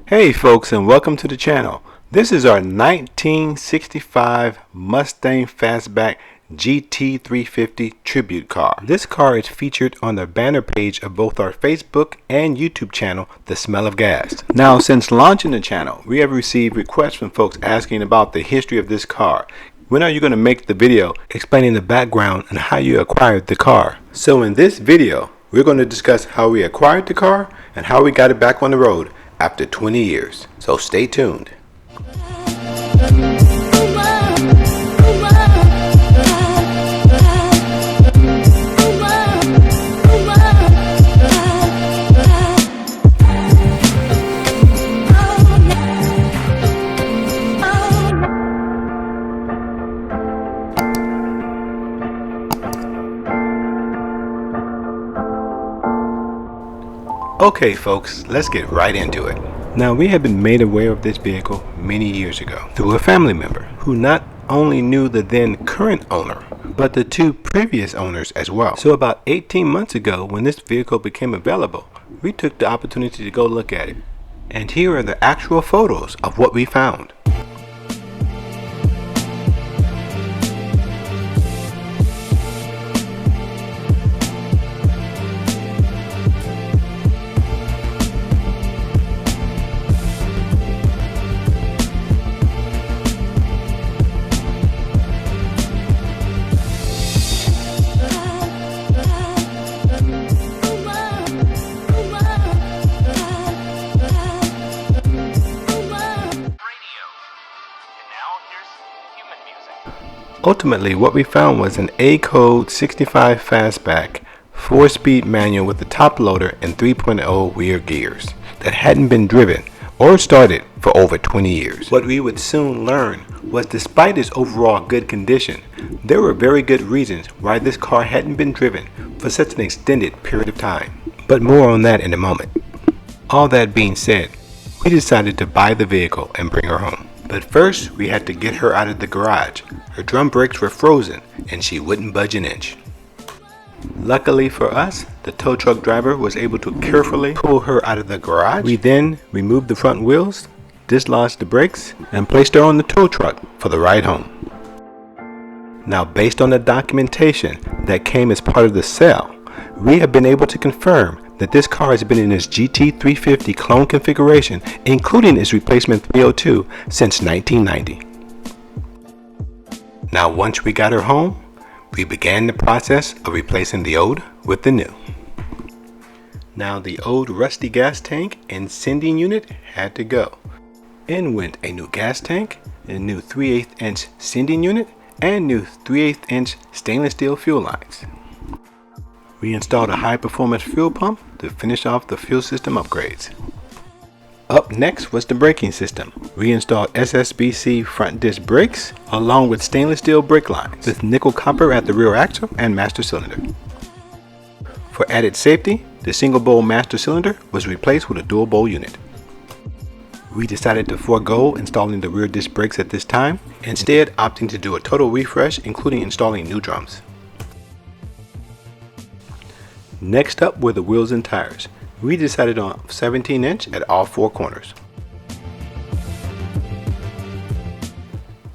Hey folks, and welcome to the channel. This is our 1965 Mustang Fastback GT350 tribute car. This car is featured on the banner page of both our Facebook and YouTube channel, The Smell of Gas. Now, since launching the channel, we have received requests from folks asking about the history of this car. When are you going to make the video explaining the background and how you acquired the car? So in this video, we're going to discuss how we acquired the car and how we got it back on the road after 20 years. So stay tuned. Okay folks, let's get right into it. Now, we have been made aware of this vehicle many years ago through a family member who not only knew the then current owner, but the two previous owners as well. So about 18 months ago, when this vehicle became available, we took the opportunity to go look at it. And here are the actual photos of what we found. Ultimately, what we found was an A-Code 65 Fastback 4-speed manual with a top loader and 3.0 rear gears that hadn't been driven or started for over 20 years. What we would soon learn was, despite its overall good condition, there were very good reasons why this car hadn't been driven for such an extended period of time. But more on that in a moment. All that being said, we decided to buy the vehicle and bring her home. But first, we had to get her out of the garage. Her drum brakes were frozen and she wouldn't budge an inch. Luckily for us, the tow truck driver was able to carefully pull her out of the garage. We then removed the front wheels, dislodged the brakes, and placed her on the tow truck for the ride home. Now, based on the documentation that came as part of the sale, we have been able to confirm that this car has been in its GT350 clone configuration, including its replacement 302, since 1990. Now, once we got her home, we began the process of replacing the old with the new. Now, the old rusty gas tank and sending unit had to go. In went a new gas tank, a new 3/8 inch sending unit, and new 3/8 inch stainless steel fuel lines. We installed a high-performance fuel pump to finish off the fuel system upgrades. Up next was the braking system. We installed SSBC front disc brakes along with stainless steel brake lines with nickel copper at the rear axle and master cylinder. For added safety, the single bowl master cylinder was replaced with a dual bowl unit. We decided to forego installing the rear disc brakes at this time, instead opting to do a total refresh, including installing new drums. Next up were the wheels and tires. We decided on 17 inch at all four corners.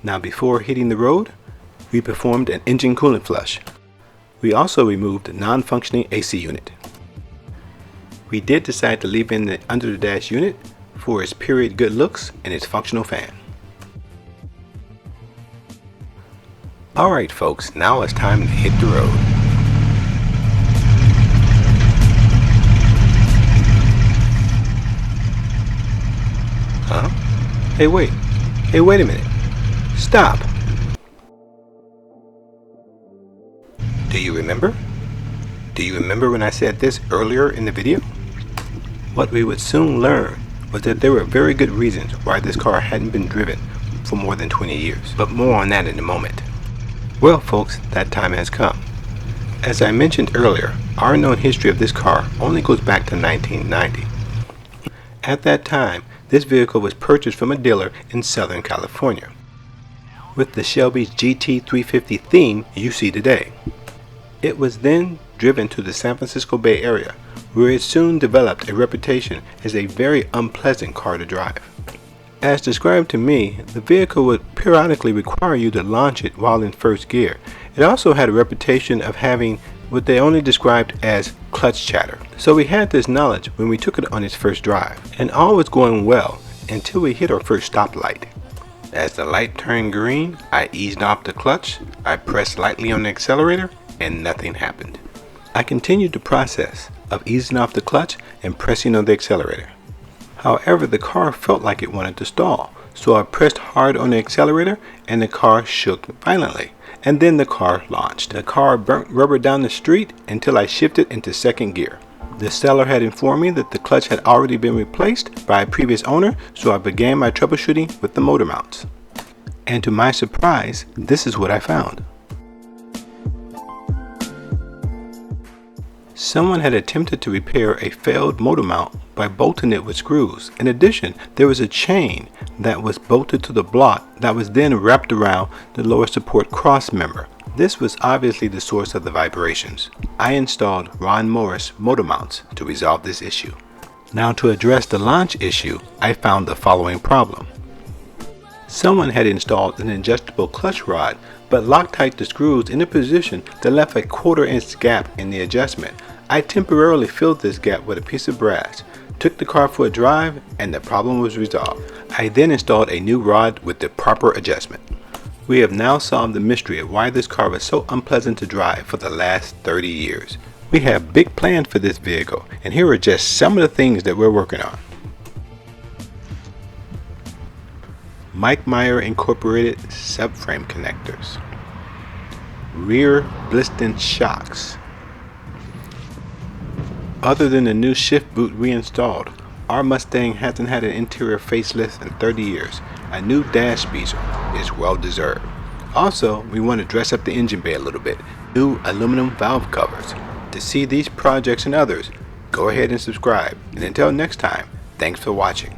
Now, before hitting the road, we performed an engine coolant flush. We also removed the non-functioning AC unit. We did decide to leave in the under the dash unit for its period good looks and its functional fan. Alright folks, now it's time to hit the road. Huh? Hey wait a minute. Stop. Do you remember? Do you remember when I said this earlier in the video? What we would soon learn was that there were very good reasons why this car hadn't been driven for more than 20 years. But more on that in a moment. Well folks, that time has come. As I mentioned earlier, our known history of this car only goes back to 1990. At that time, this vehicle was purchased from a dealer in Southern California with the Shelby's GT350 theme you see today. It was then driven to the San Francisco Bay Area, where it soon developed a reputation as a very unpleasant car to drive. As described to me, the vehicle would periodically require you to launch it while in first gear. It also had a reputation of having what they only described as clutch chatter. So we had this knowledge when we took it on its first drive, and all was going well until we hit our first stoplight. As the light turned green, I eased off the clutch, I pressed lightly on the accelerator, and nothing happened. I continued the process of easing off the clutch and pressing on the accelerator. However, the car felt like it wanted to stall, so I pressed hard on the accelerator and the car shook violently, and then the car launched. The car burnt rubber down the street until I shifted into second gear. The seller had informed me that the clutch had already been replaced by a previous owner, so I began my troubleshooting with the motor mounts. And to my surprise, this is what I found. Someone had attempted to repair a failed motor mount by bolting it with screws. In addition, there was a chain that was bolted to the block that was then wrapped around the lower support cross member. This was obviously the source of the vibrations. I installed Ron Morris motor mounts to resolve this issue. Now, to address the launch issue, I found the following problem. Someone had installed an adjustable clutch rod but Loctite the screws in a position that left a 1/4 inch gap in the adjustment. I temporarily filled this gap with a piece of brass, took the car for a drive, and the problem was resolved. I then installed a new rod with the proper adjustment. We have now solved the mystery of why this car was so unpleasant to drive for the last 30 years. We have big plans for this vehicle, and here are just some of the things that we're working on. Mike Meyer Incorporated subframe connectors, rear Bliston shocks. Other than the new shift boot we installed, our Mustang hasn't had an interior facelift in 30 years. A new dash bezel is well deserved. Also, we want to dress up the engine bay a little bit. New aluminum valve covers. To see these projects and others, go ahead and subscribe. And until next time, thanks for watching.